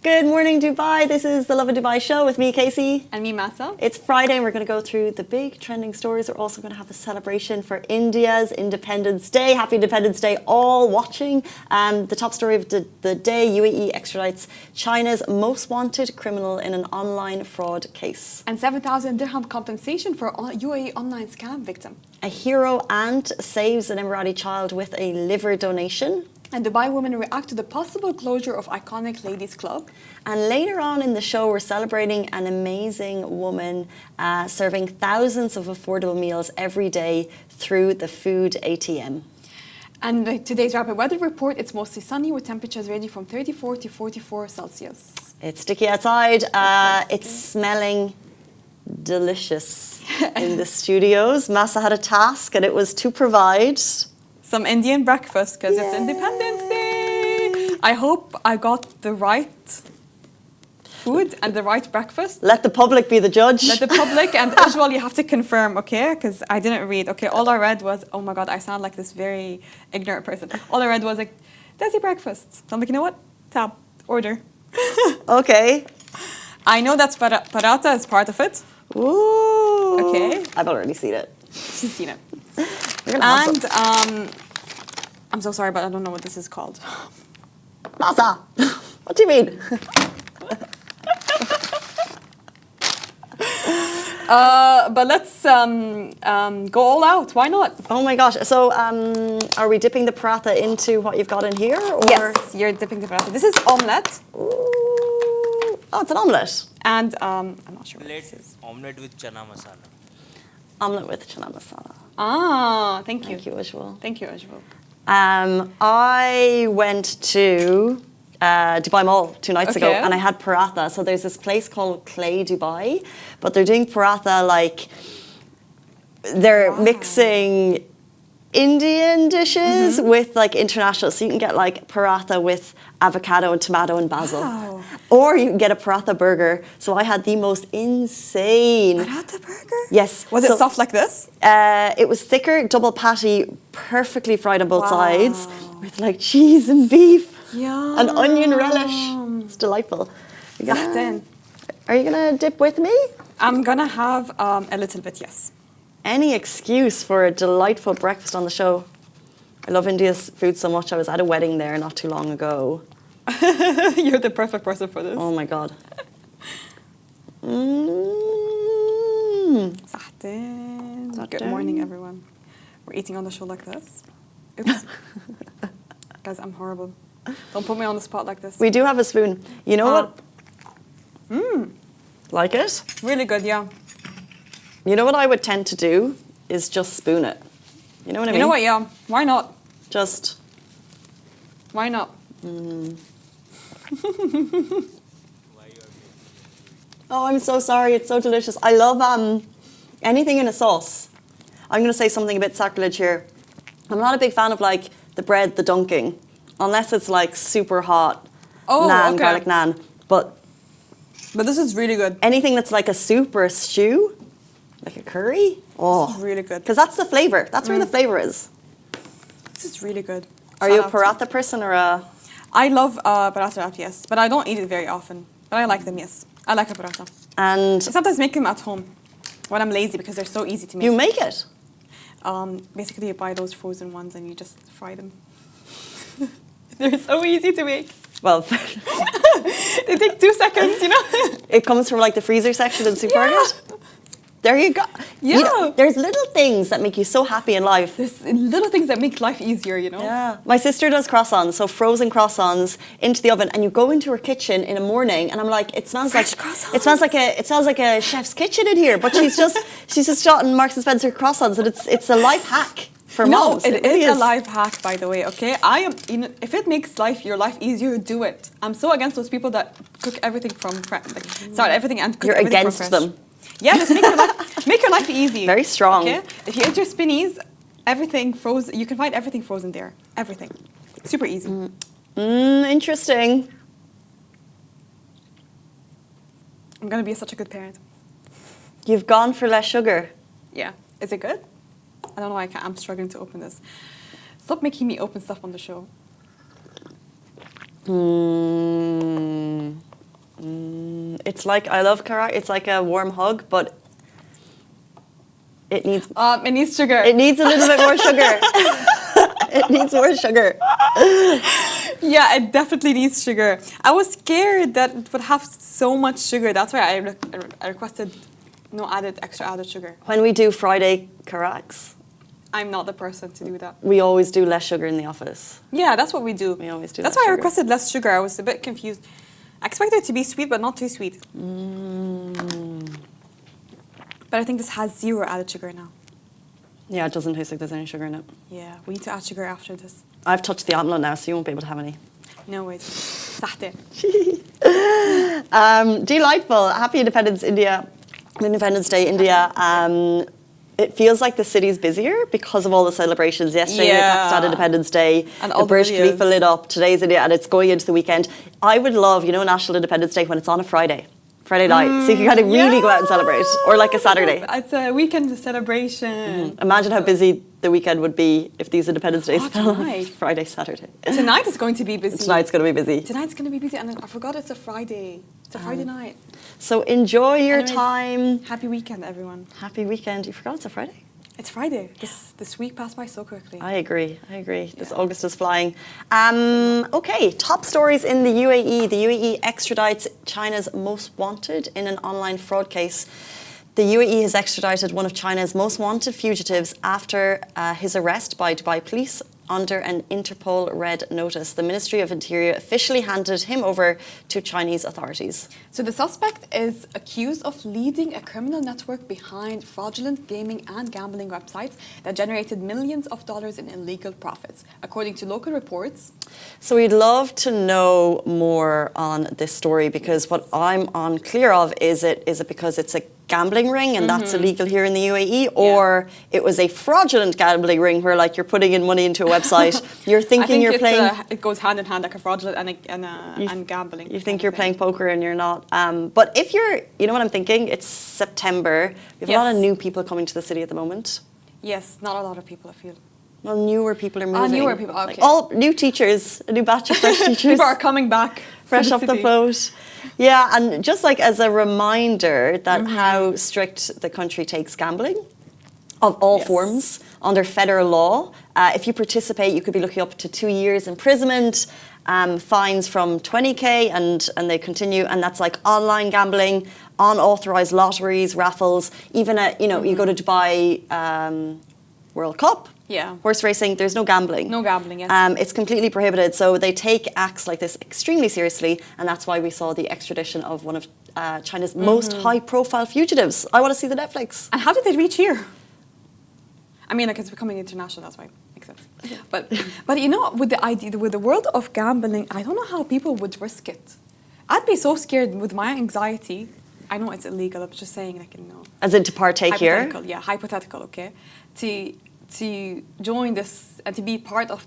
Good morning, Dubai. This is the Lovin Dubai show with me, Casey. And me, Masa. It's Friday and we're going to go through the big trending stories. We're also going to have a celebration for India's Independence Day. Happy Independence Day, all watching. The top story of the day, UAE extradites China's most wanted criminal in an online fraud case. And 7,000 dirham compensation for UAE online scam victim. A hero aunt saves an Emirati child with a liver donation. And Dubai women react to the possible closure of iconic ladies club. And later on in the show, we're celebrating an amazing woman serving thousands of affordable meals every day through the food ATM. And today's rapid weather report, it's mostly sunny with temperatures ranging from 34 to 44 Celsius. It's sticky outside. It's smelling delicious in the studios. Masa had a task and it was to provide some Indian breakfast because it's Independence Day. I hope I got the right food and the right breakfast. Let the public be the judge. Let the public and Ujwal, you have to confirm, okay? Because I didn't read. Okay, all I read was, oh my God, I sound like this very ignorant person. All I read was like, Desi breakfast. So I'm like, you know what? Tab, order. Okay. I know that's paratha is part of it. Ooh. Okay. I've already seen it. She's seen it. And I'm so sorry, but I don't know what this is called. Masa, what do you mean? But let's go all out. Why not? Oh my gosh. So are we dipping the paratha into what you've got in here? Or? Yes, you're dipping the paratha. This is omelette. Ooh. Oh, it's an omelette. And I'm not sure what this is. Omelette with chana masala. Omelette with chana masala. Ah, thank you. Thank you, Ujwal. Thank you, Ujwal. I went to Dubai Mall 2 nights ago Okay. and I had paratha. So there's this place called Clay Dubai, but they're doing paratha like they're mixing Indian dishes with like international. So you can get like paratha with avocado and tomato and basil. Wow. Or you can get a paratha burger. So I had the most insane Paratha burger? Yes. Was it soft like this? It was thicker, double patty, perfectly fried on both Wow. sides, with like cheese and beef Yum. and onion relish. It's delightful. Zahten. Are you gonna dip with me? I'm gonna have a little bit, yes. Any excuse for a delightful breakfast on the show. I love India's food so much. I was at a wedding there not too long ago. You're the perfect person for this. Oh my God. Zahten. Good morning, everyone. We're eating on the show like this. Oops. Guys, I'm horrible. Don't put me on the spot like this. We do have a spoon. You know what? Like it? Really good, yeah. You know what I would tend to do is just spoon it. You know what I mean? You know what, yeah. Why not? Just. Why not? Oh, I'm so sorry. It's so delicious. I love anything in a sauce. I'm going to say something a bit sacrilege here. I'm not a big fan of like the bread, the dunking, unless it's like super hot naan, okay. garlic naan. But this is really good. anything that's like a soup or a stew, like a curry, This is really good. because that's the flavor. That's where the flavor is. This is really good. Are you a Shout out to- paratha person or a? I love paratha wrap, yes. But I don't eat it very often. But I like them, yes. I like a paratha. And I sometimes make them at home when I'm lazy because they're so easy to make. you make it. Basically, you buy those frozen ones and you just fry them. They're so easy to make. Well, They take 2 seconds, you know? it comes from like the freezer section in the supermarket. There you go. You know, Yeah. there's little things that make you so happy in life. There's little things that make life easier, you know? Yeah. My sister does croissants, so frozen croissants into the oven, and you go into her kitchen in the morning, and I'm like, it smells Fresh like croissants. it smells like a chef's kitchen in here. But she's just gotten Marks and Spencer croissants, and it's a life hack for No, moms. it really is a life hack, by the way, okay? I am, you know, if it makes your life easier, do it. I'm so against those people that cook everything from start everything and cook You're everything against from fresh. them. Yeah, just make your life easy. Very strong. Okay? If you enter Spinneys, everything frozen, you can find everything frozen there. Everything. Super easy. Interesting. I'm gonna be such a good parent. You've gone for less sugar. Yeah. Is it good? I don't know why I'm struggling to open this. Stop making me open stuff on the show. It's like, I love karak. It's like a warm hug, but it needs sugar. It needs a little bit more sugar. It needs more sugar. Yeah, it definitely needs sugar. I was scared that it would have so much sugar. That's why I requested no extra added sugar. When we do Friday karaks, I'm not the person to do that. we always do less sugar in the office. Yeah, that's what we do. We always do That's less why I sugar. requested less sugar. I was a bit confused. I expected it to be sweet, but not too sweet. But I think this has 0 added sugar now. Yeah, it doesn't taste like there's any sugar in it. Yeah, we need to add sugar after this. I've touched the omelette now, so you won't be able to have any. No wait. Sahte. Delightful. Happy Independence Day, India. It feels like the city's busier because of all the celebrations. Yesterday, Yeah. Pakistan Independence Day, And the all the Burj videos. Khalifa lit up. Today's India, and it's going into the weekend. I would love, National Independence Day when it's on a Friday night, so you can kind of really go out and celebrate, or like a Saturday. It's a weekend celebration. Imagine how busy the weekend would be if these Independence Days fell on tonight. Friday, Saturday. Tonight is going to be busy. Tonight's going to be busy. Tonight's going to be busy, and then I forgot it's a Friday. It's a Friday night. So enjoy your Anyways, time. Happy weekend, everyone. Happy weekend. You forgot it's a Friday? It's Friday. This week passed by so quickly. I agree. This Yeah. August is flying. Okay, top stories in the UAE. The UAE extradites China's most wanted in an online fraud case. The UAE has extradited one of China's most wanted fugitives after his arrest by Dubai police under an Interpol red notice. The Ministry of Interior officially handed him over to Chinese authorities. So the suspect is accused of leading a criminal network behind fraudulent gaming and gambling websites that generated millions of dollars in illegal profits, according to local reports. So we'd love to know more on this story, because what I'm unclear of is it because it's a gambling ring and that's illegal here in the UAE, or it was a fraudulent gambling ring where like you're putting in money into a website, you're thinking you're playing. It goes hand in hand, like a fraudulent and gambling. You think you're playing poker and you're not. But if you're, what I'm thinking? It's September. We have a lot of new people coming to the city at the moment. Yes, not a lot of people, I feel. Well, newer people are moving. Newer people, okay. Like all new teachers, a new batch of fresh teachers. People are coming back. Fresh off the boat. Yeah, and just like as a reminder that how strict the country takes gambling of all forms under federal law. If you participate, you could be looking up to 2 years imprisonment, fines from 20k, and they continue. And that's like online gambling, unauthorized lotteries, raffles, even at, you go to Dubai World Cup. Yeah. Horse racing, there's no gambling. No gambling, yes. It's completely prohibited. So they take acts like this extremely seriously, and that's why we saw the extradition of one of China's most high-profile fugitives. I want to see the Netflix. And how did they reach here? I mean, like, it's becoming international, that's why it makes sense. But with the idea, with the world of gambling, I don't know how people would risk it. I'd be so scared with my anxiety. I know it's illegal, I'm just saying, like, As in to partake here? Hypothetical, yeah, hypothetical, okay? To join this and to be part of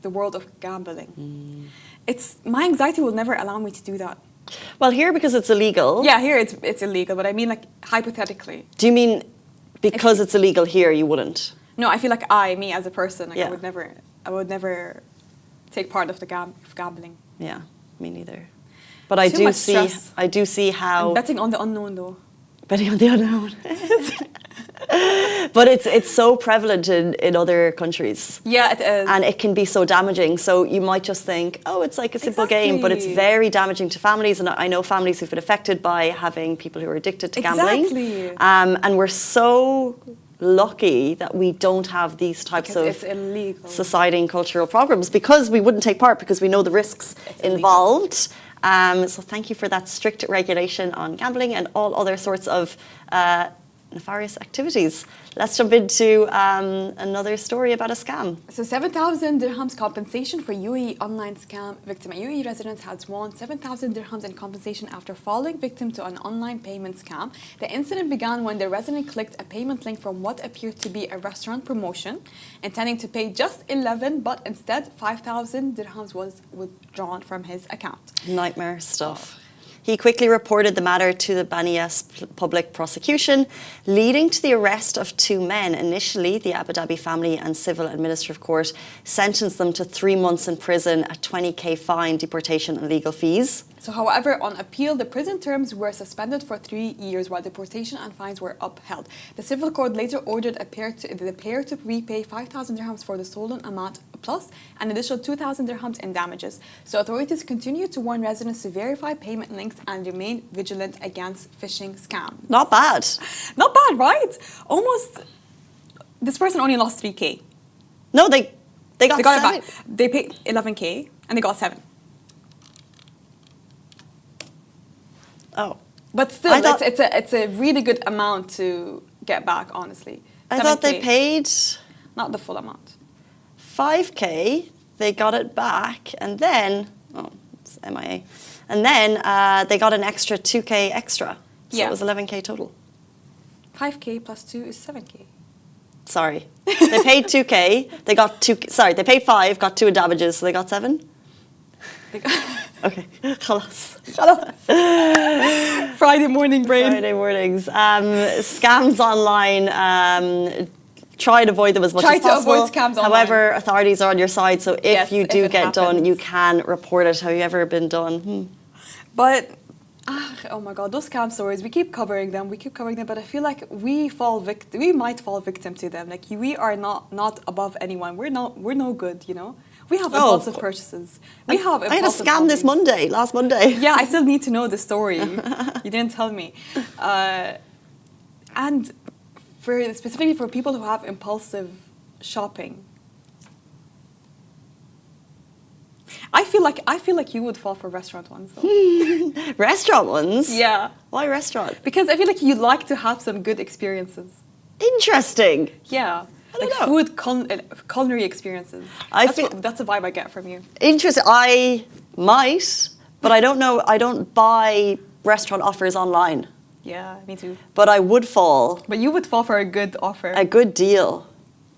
the world of gambling. It's my anxiety will never allow me to do that. Well, here, because it's illegal. Yeah, here it's illegal, but I mean, like, hypothetically. Do you mean because it's illegal here, you wouldn't? No, I feel like me as a person, like, I would never take part of the gambling. Yeah, me neither. But I do see how. I'm betting on the unknown, though. Betting on the unknown. But it's so prevalent in other countries. Yeah, it is. And it can be so damaging. So you might just think, oh, it's like a simple game, but it's very damaging to families. And I know families who've been affected by having people who are addicted to gambling. Exactly. And we're so lucky that we don't have these types of society and cultural programs, because we wouldn't take part, because we know the risks involved. So thank you for that strict regulation on gambling and all other sorts of nefarious activities. Let's jump into another story about a scam. So 7,000 dirhams compensation for UAE online scam victim. A UAE resident has won 7,000 dirhams in compensation after falling victim to an online payment scam. The incident began when the resident clicked a payment link from what appeared to be a restaurant promotion, intending to pay just 11, but instead 5,000 dirhams was withdrawn from his account. Nightmare stuff. He quickly reported the matter to the Banias public prosecution, leading to the arrest of 2 men. Initially, the Abu Dhabi Family and Civil Administrative Court sentenced them to 3 months in prison, a 20k fine, deportation and legal fees. So, however, on appeal, the prison terms were suspended for 3 years while deportation and fines were upheld. The civil court later ordered the pair to repay 5,000 dirhams for the stolen amount plus an additional 2,000 dirhams in damages. So authorities continue to warn residents to verify payment links and remain vigilant against phishing scams. Not bad. Not bad, right? Almost. This person only lost 3K. No, they got it 7. back. They paid 11K and they got 7. Oh. But still, it's a really good amount to get back, honestly. I thought they 7K. paid Not the full amount. 5K, they got it back, and then, it's MIA, and then they got an extra 2K extra. So Yeah. it was 11K total. 5K plus 2 is 7K. Sorry. They paid 2K, they got 2, sorry, they paid 5, got 2 in damages, so they got 7? They got Okay, خلاص. Friday morning brain. Friday mornings. Scams online, try to avoid them as much Try as to possible. avoid scams online. However, authorities are on your side, so if Yes, you if do it get done, happens. you can report it. Have you ever been done? But, oh my God, those scam stories, we keep covering them, but I feel like we might fall victim to them. Like, we are not above anyone. We're no good, you know? We have impulsive purchases. I had a scam last Monday. Yeah, I still need to know the story. You didn't tell me. And specifically for people who have impulsive shopping, I feel like you would fall for restaurant ones. Though. Restaurant ones? Yeah. Why restaurant? Because I feel like you'd like to have some good experiences. Interesting. Yeah. I don't Like know. culinary experiences. That's a vibe I get from you. Interesting. I might, but I don't know. I don't buy restaurant offers online. Yeah, me too. But I would fall. But you would fall for a good offer. A good deal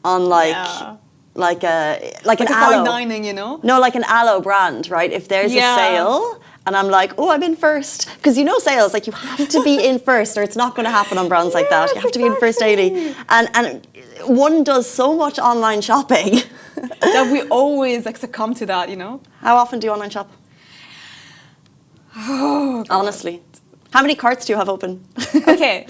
on like an a aloe. fine dining, you know? No, like an aloe brand, right? If there's a sale and I'm like, oh, I'm in first. Because you know sales, like you have to be in first or it's not going to happen on brands like that. You have to be in first daily. And one does so much online shopping. That we always succumb to that, you know? How often do you online shop? Oh, God. Honestly. How many carts do you have open? Okay.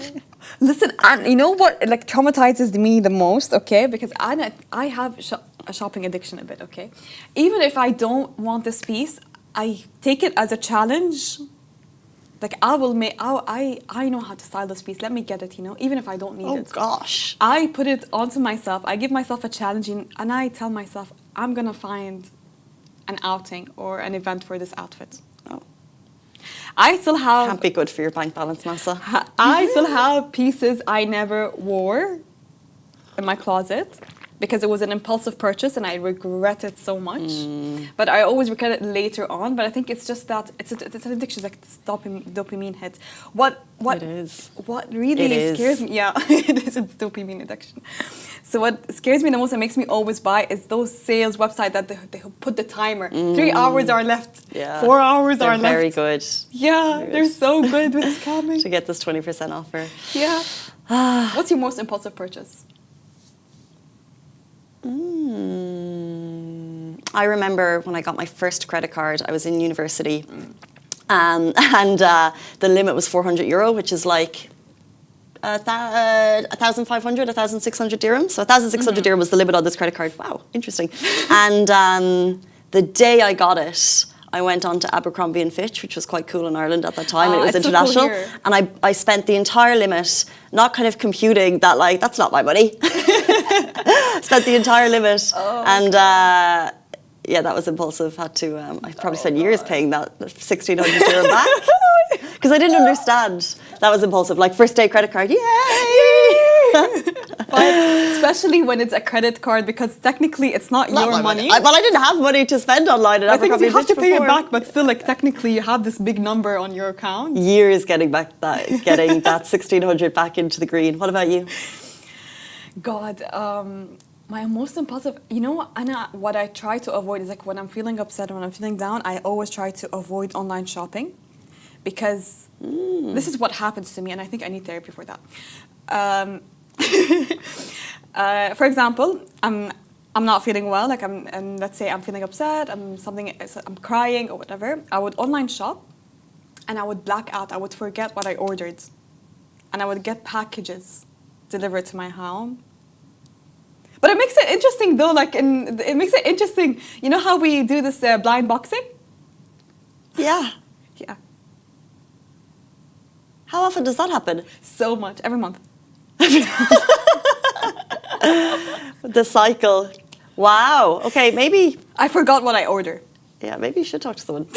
Listen, and you know what traumatizes me the most, okay? Because I have a shopping addiction a bit, okay? Even if I don't want this piece, I take it as a challenge. Like I know how to style this piece. Let me get it, you know, even if I don't need it. Oh gosh. I put it onto myself. I give myself a challenge and I tell myself I'm gonna find an outing or an event for this outfit. Oh. I still have... Can't be good for your bank balance, Massa. I still have pieces I never wore in my closet because it was an impulsive purchase and I regret it so much. But I always regret it later on. But I think it's just that it's an addiction, like this dopamine hit. What It is. What really scares me? Yeah, it is a dopamine addiction. So what scares me the most and makes me always buy is those sales websites that they put the timer. 3 hours are left. Yeah. 4 hours They're are left. very good. Yeah, they're so good with scamming. To get this 20% offer. Yeah. What's your most impulsive purchase? I remember when I got my first credit card, I was in university, and the limit was €400, which is like 1,500, 1,600 dirhams. So 1,600 dirham was the limit on this credit card. Wow, interesting. And the day I got it, I went on to Abercrombie and Fitch, which was quite cool in Ireland at that time. And it was international. So cool here. And I spent the entire limit, not kind of computing that, like, that's not my money. Spent the entire limit. Oh, and yeah, that was impulsive. Had to, I probably spent years paying that 1,600 dirham back. Because I didn't understand. That was impulsive. Like, first day credit card, yay! But especially when it's a credit card, because technically it's not your money. Well, I didn't have money to spend online. I think you have to pay it back, but still, like, technically you have this big number on your account. Years getting that 1,600 back into the green. What about you? God, my most impulsive, you know, Anna, what I try to avoid is like when I'm feeling upset or when I'm feeling down, I always try to avoid online shopping because this is what happens to me, and I think I need therapy for that. For example, I'm not feeling well, like let's say I'm feeling upset, I'm crying or whatever. I would online shop and I would black out. I would forget what I ordered. And I would get packages delivered to my home. But it makes it interesting though, it makes it interesting. You know how we do this blind boxing? Yeah. Yeah. How often does that happen? So much, every month. The cycle. Wow. Okay, maybe. I forgot what I ordered. Yeah, maybe you should talk to someone.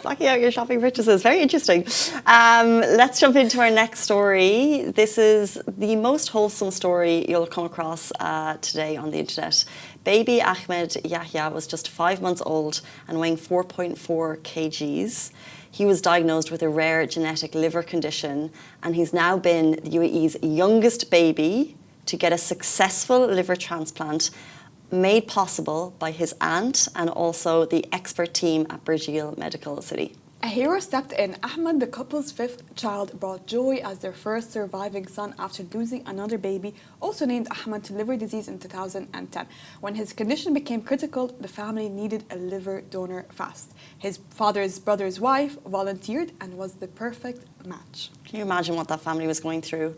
Blocking out your shopping purchases. Very interesting. Let's jump into our next story. This is the most wholesome story you'll come across today on the internet. Baby Ahmed Yahya was just 5 months old and weighing 4.4 kgs. He was diagnosed with a rare genetic liver condition, and he's now been the UAE's youngest baby to get a successful liver transplant made possible by his aunt and also the expert team at Burjeel Medical City. A hero stepped in. Ahmed, the couple's fifth child, brought joy as their first surviving son after losing another baby, also named Ahmed, to liver disease in 2010. When his condition became critical, the family needed a liver donor fast. His father's brother's wife volunteered and was the perfect match. Can you imagine what that family was going through?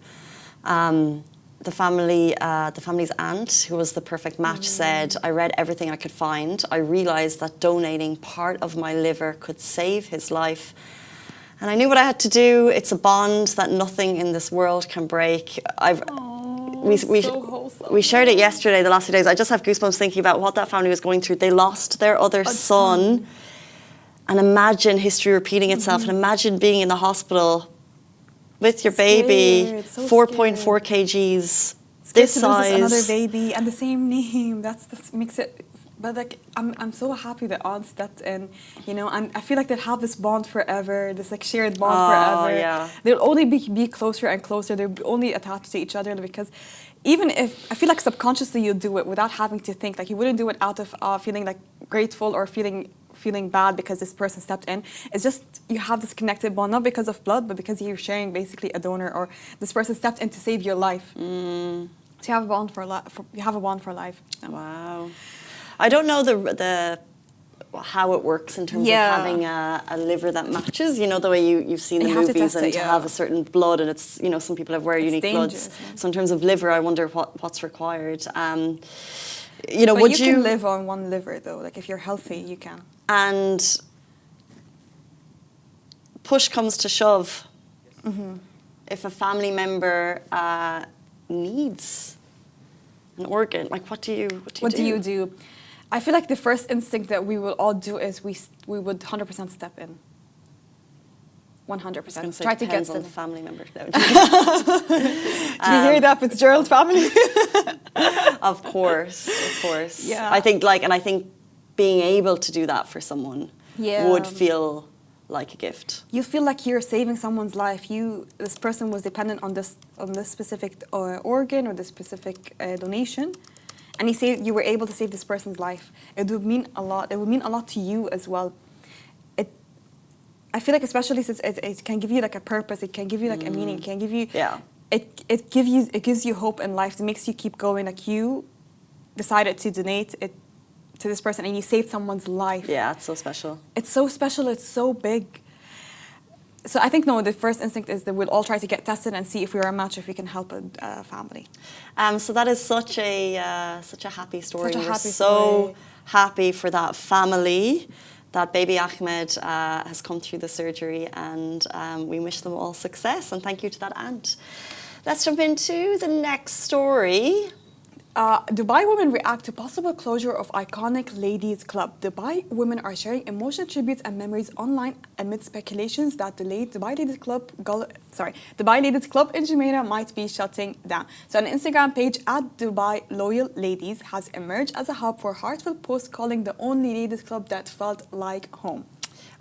The family's aunt, who was the perfect match, said, "I read everything I could find. I realised that donating part of my liver could save his life. And I knew what I had to do. It's a bond that nothing in this world can break." We shared it yesterday, the last few days. I just have goosebumps thinking about what that family was going through. They lost their other son. And imagine history repeating itself. And imagine being in the hospital with your baby, so 4.4 kgs, this size. Another baby and the same name. That makes it. But like, I'm so happy that aunt stepped in, you know, and I feel like they'll have this bond forever, this like shared bond forever. Yeah. They'll only be closer and closer. They'll be only attached to each other, because even if I feel like subconsciously you do it without having to think, like you wouldn't do it out of feeling like grateful or feeling bad because this person stepped in. It's just you have this connected bond, not because of blood, but because you're sharing basically a donor, or this person stepped in to save your life. So you have a bond for life. You have a bond for life. Wow. I don't know the how it works in terms of having a liver that matches. You know, the way you've seen the movies, and to have a certain blood, and it's, you know, some people have very unique bloods. Yeah. So in terms of liver, I wonder what's required. You know, but you can live on one liver though. Like if you're healthy, you can. And push comes to shove, if a family member needs an organ, like what do you do? I feel like the first instinct that we will all do is we would 100% step in. 100%. Try to get on the family member. No, did you hear that, Fitzgerald family? Of course. Yeah. I think being able to do that for someone would feel like a gift. You feel like you're saving someone's life. This person was dependent on this specific organ or this specific donation, and you were able to save this person's life. It would mean a lot. It would mean a lot to you as well. I feel like, especially since it can give you like a purpose, it can give you like a meaning, it can give you it gives you hope in life. It makes you keep going. Like you decided to donate it to this person and you saved someone's life. Yeah, it's so special. It's so special. It's so big. So I think the first instinct is that we'll all try to get tested and see if we're a match, if we can help a family. So that is such a happy story. We're so happy for that family, that baby Ahmed has come through the surgery, and we wish them all success, and thank you to that aunt. Let's jump into the next story. Dubai women react to possible closure of iconic ladies' club. Dubai women are sharing emotional tributes and memories online amid speculations that the Dubai Ladies Club in Jumeirah might be shutting down. So an Instagram page at Dubai Loyal Ladies has emerged as a hub for heartfelt posts calling the only ladies' club that felt like home.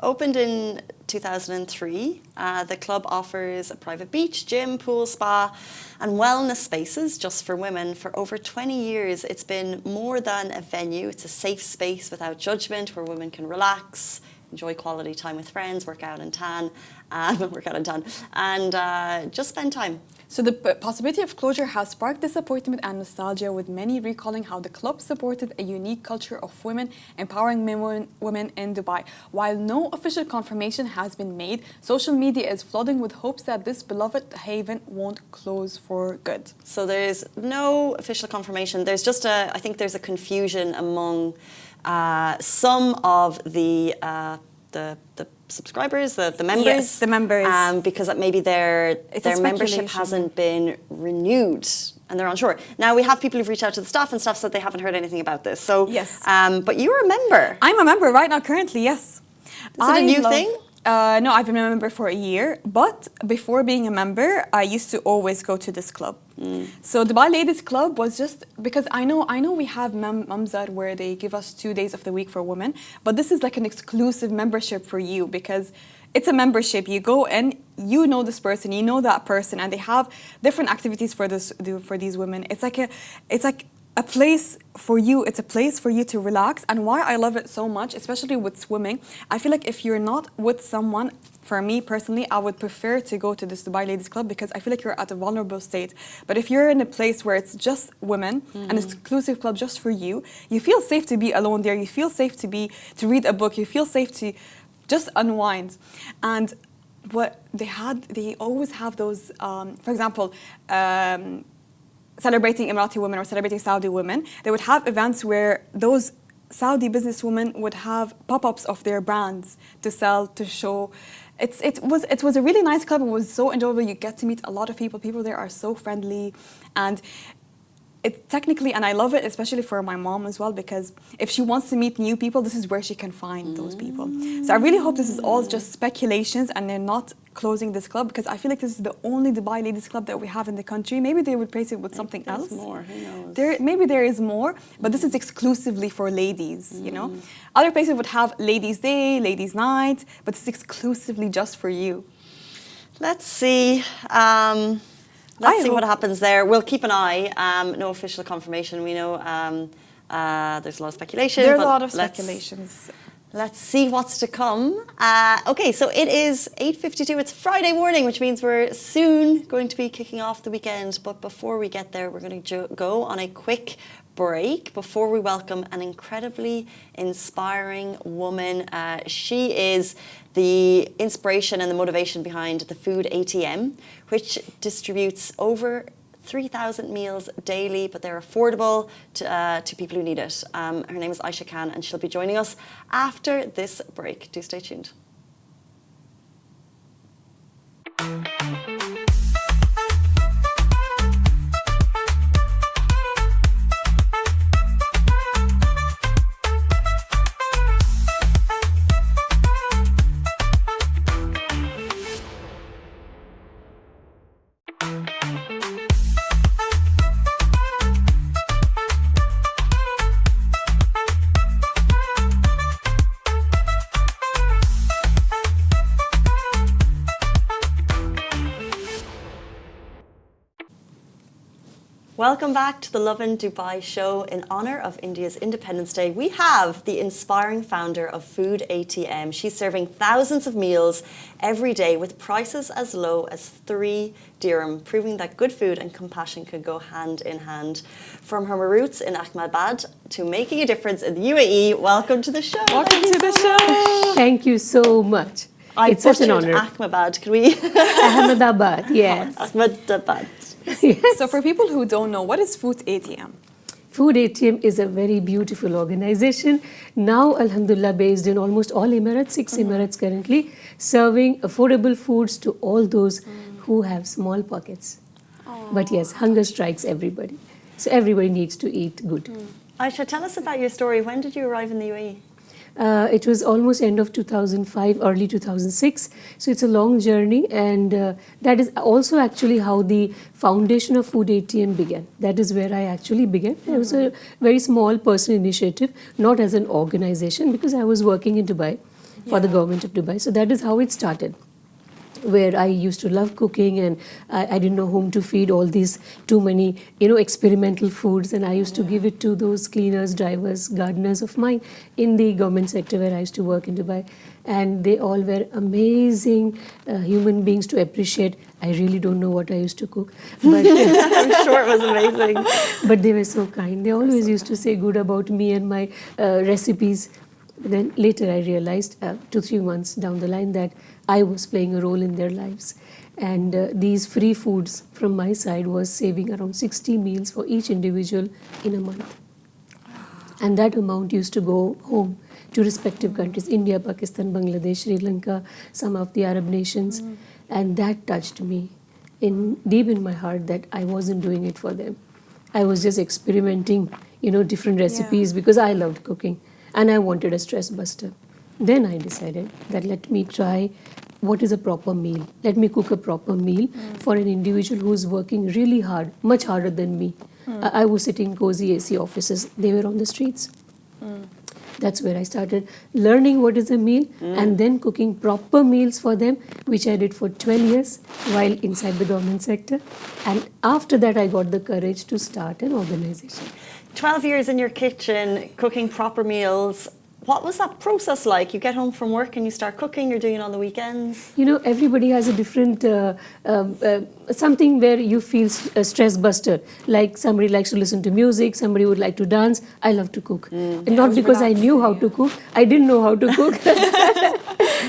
Opened in 2003, the club offers a private beach, gym, pool, spa and wellness spaces just for women. For over 20 years, it's been more than a venue. It's a safe space without judgment where women can relax, enjoy quality time with friends, work out and tan, and just spend time. So the possibility of closure has sparked disappointment and nostalgia, with many recalling how the club supported a unique culture of women empowering women in Dubai. While no official confirmation has been made, social media is flooding with hopes that this beloved haven won't close for good. So there's no official confirmation. There's just I think there's a confusion among some of the subscribers, the members. Yes, the members. Because maybe their membership hasn't been renewed and they're unsure. Now, we have people who've reached out to the staff, and staff said they haven't heard anything about this. So, yes. But you're a member. I'm a member right now, currently, yes. Is it a new thing? No, I've been a member for a year, but before being a member, I used to always go to this club. So Dubai Ladies Club was just because I know we have Mamzar where they give us 2 days of the week for women, but this is like an exclusive membership for you because it's a membership. You go in, you know this person, you know that person, and they have different activities for these women. It's like a place for you. It's a place for you to relax. And why I love it so much, especially with swimming, I feel like if you're not with someone, for me personally, I would prefer to go to this Dubai Ladies Club because I feel like you're at a vulnerable state. But if you're in a place where it's just women, an exclusive club just for you, you feel safe to be alone there. You feel safe to read a book. You feel safe to just unwind. And what they always have those, for example, celebrating Emirati women or celebrating Saudi women, they would have events where those Saudi businesswomen would have pop-ups of their brands to sell, to show. It was a really nice club. It was so enjoyable. You get to meet a lot of people. People there are so friendly, and it technically, and I love it, especially for my mom as well, because if she wants to meet new people, this is where she can find those people. So I really hope this is all just speculations and they're not closing this club, because I feel like this is the only Dubai Ladies Club that we have in the country. Maybe they would replace it with something else. More, who knows? Maybe there is more, but this is exclusively for ladies, you know? Other places would have Ladies' Day, Ladies' Night, but it's exclusively just for you. Let's see. Let's see what happens there. We'll keep an eye. No official confirmation. We know there's a lot of speculation. There's a lot of speculations. Let's see what's to come. Okay, so it is 8:52. It's Friday morning, which means we're soon going to be kicking off the weekend. But before we get there, we're going to go on a quick break before we welcome an incredibly inspiring woman. She is the inspiration and the motivation behind the Food ATM, which distributes over 3,000 meals daily, but they're affordable to people who need it. Her name is Aisha Khan, and she'll be joining us after this break. Do stay tuned. Welcome back to the Lovin Dubai show. In honour of India's Independence Day, we have the inspiring founder of Food ATM. She's serving thousands of meals every day with prices as low as 3 dirham, proving that good food and compassion could go hand in hand. From her roots in Ahmedabad to making a difference in the UAE, welcome to the show. Welcome to the show. Thank you so much. It's such an honor. Ahmedabad, can we? Ahmedabad, yes. Ahmedabad. Yes. So for people who don't know, what is Food ATM? Food ATM is a very beautiful organization. Now, alhamdulillah, based in almost all Emirates, 6 Emirates currently, serving affordable foods to all those who have small pockets. But yes, hunger strikes everybody. So everybody needs to eat good. Aisha, tell us about your story. When did you arrive in the UAE? It was almost end of 2005, early 2006. So it's a long journey, and that is also actually how the foundation of Food ATM began. That is where I actually began. It was a very small personal initiative, not as an organization, because I was working in Dubai for the government of Dubai. So that is how it started, where I used to love cooking, and I didn't know whom to feed all these too many, experimental foods, and I used to give it to those cleaners, drivers, gardeners of mine in the government sector where I used to work in Dubai. And they all were amazing human beings to appreciate. I really don't know what I used to cook, but I'm sure it was amazing. but they were so kind. They always used to say good about me and my recipes. Then later I realized, 2-3 months down the line, that I was playing a role in their lives. And these free foods from my side was saving around 60 meals for each individual in a month. And that amount used to go home to respective countries, India, Pakistan, Bangladesh, Sri Lanka, some of the Arab nations. And that touched me deep in my heart, that I wasn't doing it for them. I was just experimenting, different recipes because I loved cooking and I wanted a stress buster. Then I decided that let me try what is a proper meal. Let me cook a proper meal for an individual who's working really hard, much harder than me. I was sitting in cozy AC offices. They were on the streets. That's where I started learning what is a meal and then cooking proper meals for them, which I did for 12 years while inside the government sector. And after that, I got the courage to start an organization. 12 years in your kitchen, cooking proper meals. What was that process like? You get home from work and you start cooking, you're doing it on the weekends? Everybody has a different, something where you feel a stress buster. Like somebody likes to listen to music, somebody would like to dance. I love to cook. And not because I knew how to cook, I didn't know how to cook.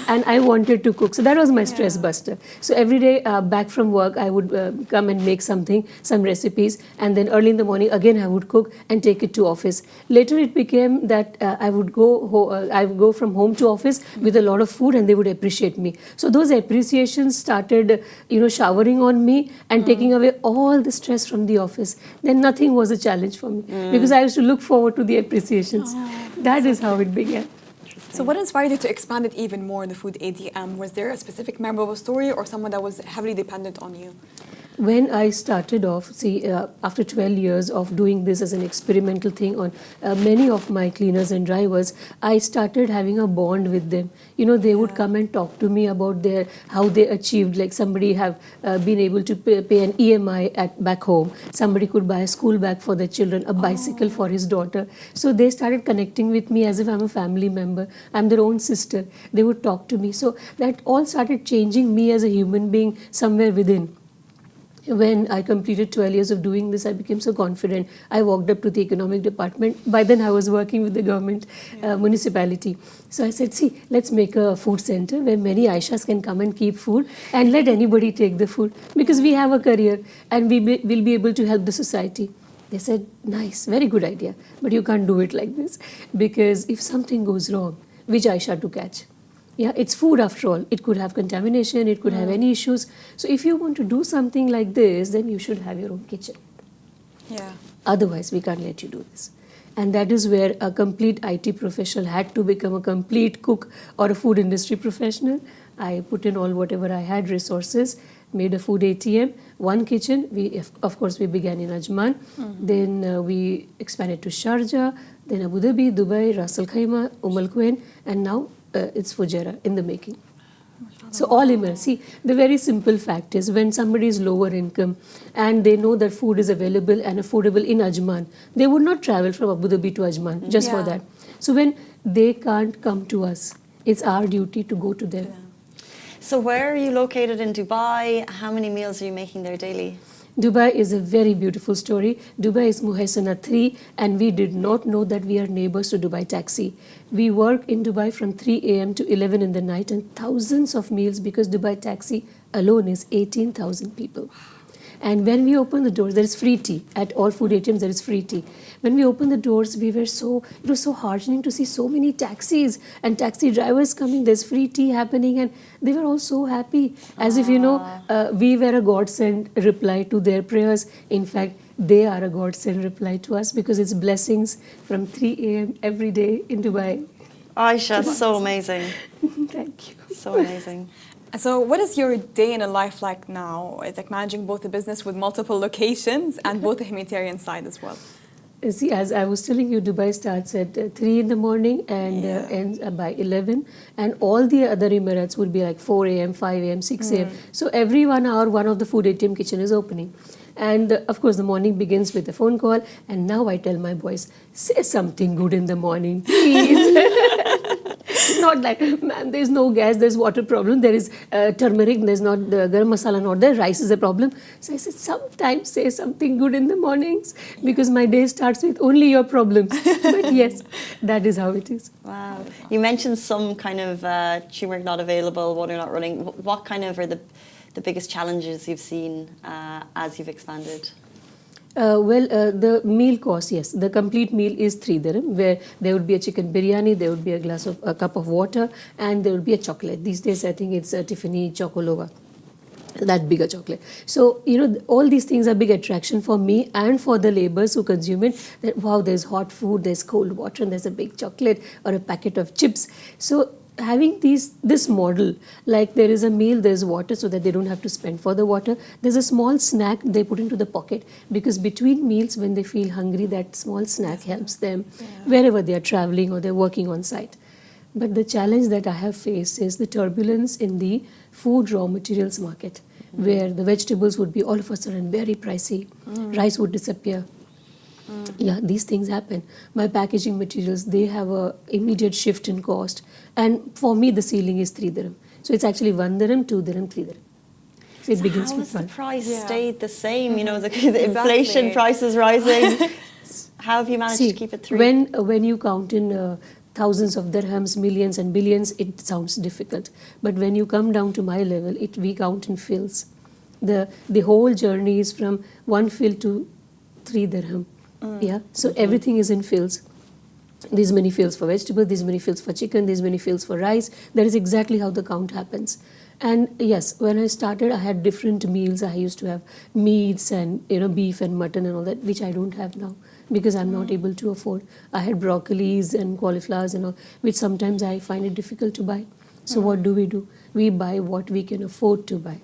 And I wanted to cook. So that was my stress buster. So every day back from work, I would come and make some recipes. And then early in the morning, again, I would cook and take it to office. Later, it became that I would go from home to office with a lot of food and they would appreciate me. So those appreciations started, showering on me and taking away all the stress from the office. Then nothing was a challenge for me because I used to look forward to the appreciations. That is how it began. So what inspired you to expand it even more in the food ATM? Was there a specific memorable story or someone that was heavily dependent on you? When I started off, after 12 years of doing this as an experimental thing on many of my cleaners and drivers, I started having a bond with them. They would come and talk to me about how they achieved, like somebody have been able to pay an EMI back home. Somebody could buy a school bag for their children, a bicycle for his daughter. So they started connecting with me as if I'm a family member. I'm their own sister. They would talk to me. So that all started changing me as a human being somewhere within. When I completed 12 years of doing this, I became so confident. I walked up to the economic department. By then, I was working with the government municipality. So I said, let's make a food center where many Aishas can come and keep food and let anybody take the food because we have a career and we will be able to help the society. They said, nice, very good idea, but you can't do it like this because if something goes wrong, which Aisha to catch? Yeah, it's food after all. It could have contamination, it could have any issues. So if you want to do something like this, then you should have your own kitchen. Yeah. Otherwise, we can't let you do this. And that is where a complete IT professional had to become a complete cook or a food industry professional. I put in all whatever I had resources, made a food ATM, one kitchen. Of course, we began in Ajman. Then we expanded to Sharjah, then Abu Dhabi, Dubai, Ras Al Khaimah, Al Quwain, and now it's Fujairah in the making. So all Emirati. The very simple fact is when somebody is lower income and they know that food is available and affordable in Ajman, they would not travel from Abu Dhabi to Ajman just for that. So when they can't come to us, it's our duty to go to them. So where are you located in Dubai? How many meals are you making there daily? Dubai is a very beautiful story. Dubai is Muhaisana 3 and we did not know that we are neighbors to Dubai Taxi. We work in Dubai from 3 a.m. to 11 in the night and thousands of meals because Dubai Taxi alone is 18,000 people. And when we open the doors, there is free tea. At all food ATMs, there is free tea. When we opened the doors, it was so heartening to see so many taxis and taxi drivers coming. There's free tea happening and they were all so happy. As if, we were a godsend reply to their prayers. In fact, they are a godsend reply to us because it's blessings from 3 a.m. every day in Dubai. Aisha, so amazing. Thank you. So amazing. So what is your day in a life like now? It's like managing both a business with multiple locations and both the humanitarian side as well. See, as I was telling you, Dubai starts at 3 in the morning and ends by 11. And all the other Emirates would be like 4 a.m., 5 a.m., 6 a.m. So every 1 hour, one of the food ATM kitchen is opening. And of course, the morning begins with a phone call. And now I tell my boys, say something good in the morning, please. Not like, ma'am, there's no gas, there's water problem, there is turmeric, there's not garam masala, not there, rice is a problem. So I said, sometimes say something good in the mornings because my day starts with only your problems. But yes, that is how it is. Wow. You mentioned some kind of turmeric not available, water not running. What kind of are the biggest challenges you've seen as you've expanded? The meal cost, yes. The complete meal is 3 dirham, where there would be a chicken biryani, there would be a cup of water, and there would be a chocolate. These days, I think it's a Tiffany Chocolova, that bigger chocolate. So, all these things are big attraction for me and for the laborers who consume it. That, wow, there's hot food, there's cold water, and there's a big chocolate or a packet of chips. So, having this model, like there is a meal, there's water, so that they don't have to spend for the water. There's a small snack they put into the pocket, because between meals, when they feel hungry, that small snack helps them wherever they are traveling or they're working on site. But the challenge that I have faced is the turbulence in the food raw materials market, where the vegetables would be all of a sudden very pricey, rice would disappear. Yeah, these things happen. My packaging materials, they have a immediate shift in cost. And for me, the ceiling is 3 dirham. So it's actually 1 dirham, 2 dirham, 3 dirham. So it begins how with has the 1. price stayed the same? The inflation prices rising. How have you managed to keep it 3? When you count in thousands of dirhams, millions and billions, it sounds difficult. But when you come down to my level, we count in fills. The whole journey is from 1 fill to 3 dirham. Yeah, so everything is in fills. These many fills for vegetable, these many fills for chicken, these many fills for rice. That is exactly how the count happens. And yes, when I started, I had different meals. I used to have meats and beef and mutton and all that, which I don't have now because I'm not able to afford. I had broccolis and cauliflowers and all, which sometimes I find it difficult to buy. So what do? We buy what we can afford to buy.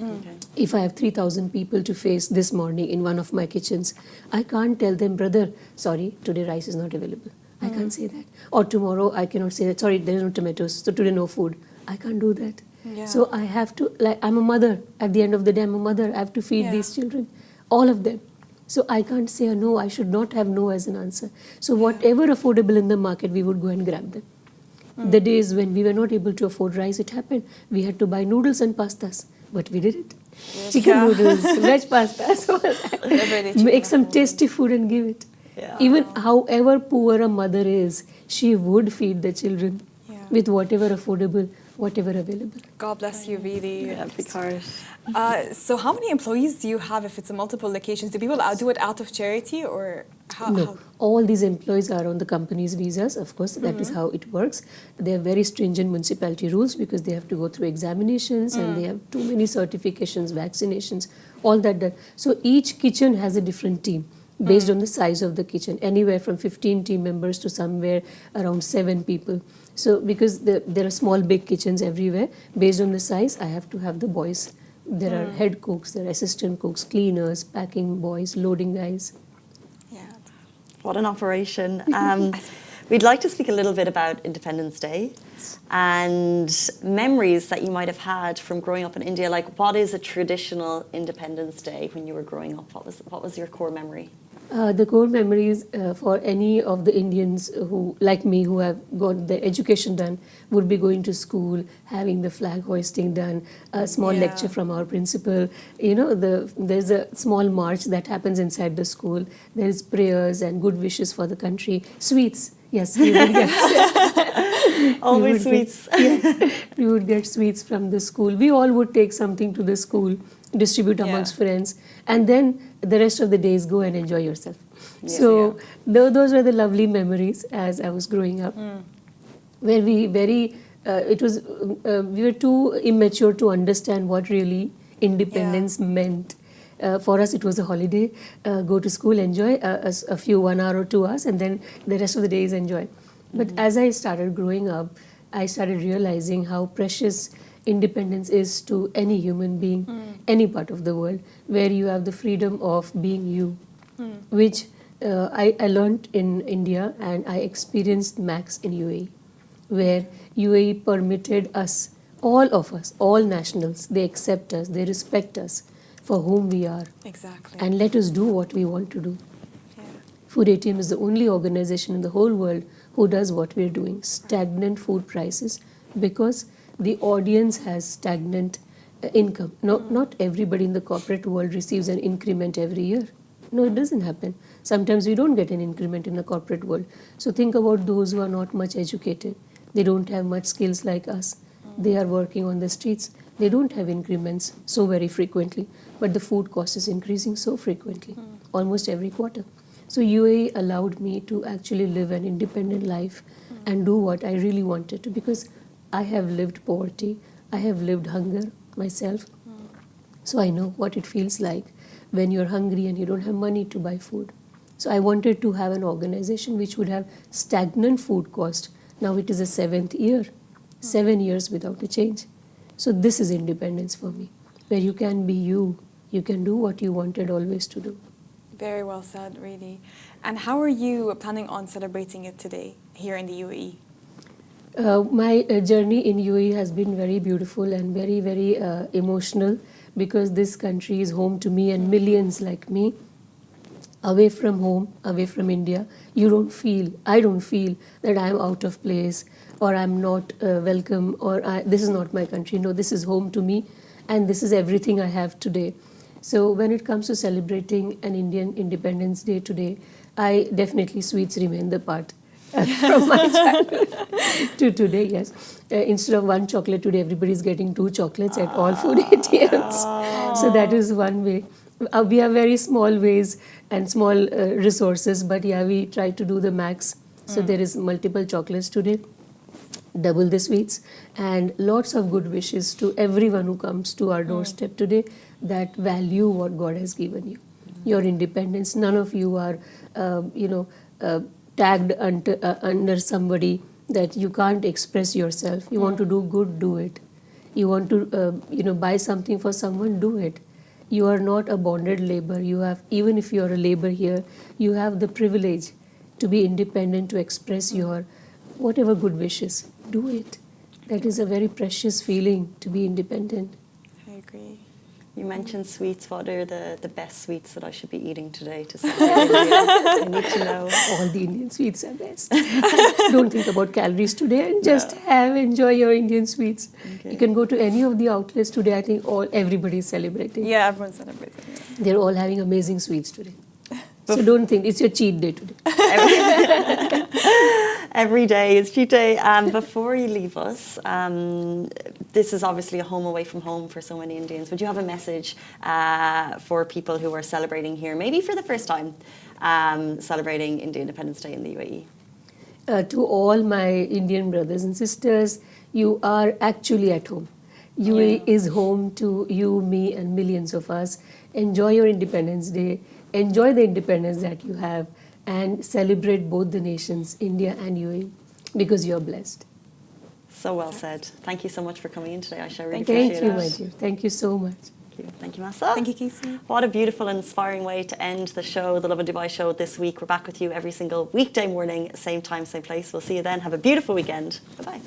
Okay. If I have 3,000 people to face this morning in one of my kitchens, I can't tell them, brother, sorry, today rice is not available. I can't say that. Or tomorrow I cannot say that, sorry, there is no tomatoes, so today no food. I can't do that. Yeah. So I have to, I'm a mother. At the end of the day, I'm a mother. I have to feed these children, all of them. So I can't say a no. I should not have no as an answer. So whatever affordable in the market, we would go and grab them. The days when we were not able to afford rice, it happened. We had to buy noodles and pastas. But we did it. Yes. Chicken noodles, veg pasta, so make some tasty food and give it. Yeah. Even however poor a mother is, she would feed the children with whatever affordable, whatever available. God bless you, really. Yeah, big heart. So how many employees do you have if it's a multiple locations? Do people do it out of charity or how? No, all these employees are on the company's visas, of course, that is how it works. They have very stringent municipality rules because they have to go through examinations and they have too many certifications, vaccinations, all that done. So each kitchen has a different team based on the size of the kitchen, anywhere from 15 team members to somewhere around 7 people. So because there are small, big kitchens everywhere, based on the size, I have to have the boys. There are head cooks, there are assistant cooks, cleaners, packing boys, loading guys. Yeah. What an operation. We'd like to speak a little bit about Independence Day and memories that you might have had from growing up in India. Like, what is a traditional Independence Day when you were growing up? What was your core memory? The core memories for any of the Indians who, like me, who have got their education done, would be going to school, having the flag hoisting done, a small lecture from our principal. There's a small march that happens inside the school. There's prayers and good wishes for the country. Sweets, yes, we would get. Always sweets. We would get sweets from the school. We all would take something to the school, distribute amongst friends, and then the rest of the days go and enjoy yourself. Yes, so those were the lovely memories as I was growing up, where we were too immature to understand what really independence meant. For us, it was a holiday. Go to school, enjoy a few 1 hour or 2 hours, and then the rest of the day is enjoy. But as I started growing up, I started realizing how precious independence is to any human being, any part of the world, where you have the freedom of being you, which I learned in India and I experienced max in UAE, where UAE permitted us, all of us, all nationals, they accept us, they respect us for whom we are. Exactly. And let us do what we want to do. Yeah. Food ATM is the only organization in the whole world who does what we're doing, stagnant food prices, because the audience has stagnant income. No, not everybody in the corporate world receives an increment every year. No, it doesn't happen. Sometimes we don't get an increment in the corporate world. So think about those who are not much educated. They don't have much skills like us. They are working on the streets. They don't have increments so very frequently, but the food cost is increasing so frequently, almost every quarter. So UAE allowed me to actually live an independent life and do what I really wanted to, because I have lived poverty, I have lived hunger myself. So I know what it feels like when you're hungry and you don't have money to buy food. So I wanted to have an organization which would have stagnant food cost. Now it is the 7th year, 7 years without a change. So this is independence for me, where you can be you can do what you wanted always to do. Very well said, really. And how are you planning on celebrating it today here in the UAE? My journey in UAE has been very beautiful and very, very emotional, because this country is home to me and millions like me. Away from home, away from India, I don't feel that I'm out of place or I'm not welcome or this is not my country. No, this is home to me and this is everything I have today. So when it comes to celebrating an Indian Independence Day today, I definitely, sweets remain the part from my childhood to today, yes. Instead of one chocolate today, everybody's getting 2 chocolates at all food ATMs. So that is one way. We have very small ways and small resources, but yeah, we try to do the max. So there is multiple chocolates today, double the sweets, and lots of good wishes to everyone who comes to our doorstep today that value what God has given you. Your independence, none of you are, tagged under somebody that you can't express yourself. You want to do good, do it. You want to, buy something for someone, do it. You are not a bonded labor. You have, even if you are a labor here, you have the privilege to be independent, to express your whatever good wishes. Do it. That is a very precious feeling, to be independent. I agree. You mentioned sweets. What are the best sweets that I should be eating today to celebrate India? I need to know. All the Indian sweets are best. Don't think about calories today and just enjoy your Indian sweets. Okay. You can go to any of the outlets today. I think everybody is celebrating. Yeah, everyone's celebrating. Yeah. They're all having amazing sweets today. So don't think it's your cheat day today. Every day is cheat day. Before you leave us, this is obviously a home away from home for so many Indians. Would you have a message for people who are celebrating here, maybe for the first time, celebrating Indian Independence Day in the UAE? To all my Indian brothers and sisters, you are actually at home. UAE is home to you, me, and millions of us. Enjoy your Independence Day. Enjoy the independence that you have and celebrate both the nations, India and UAE, because you're blessed. So well said. Thank you so much for coming in today, Aisha. I really appreciate it. Thank you, my dear. Thank you so much. Thank you, Masa. Thank you, Casey. What a beautiful and inspiring way to end the show, the Lovin Dubai show this week. We're back with you every single weekday morning, same time, same place. We'll see you then. Have a beautiful weekend. Bye-bye.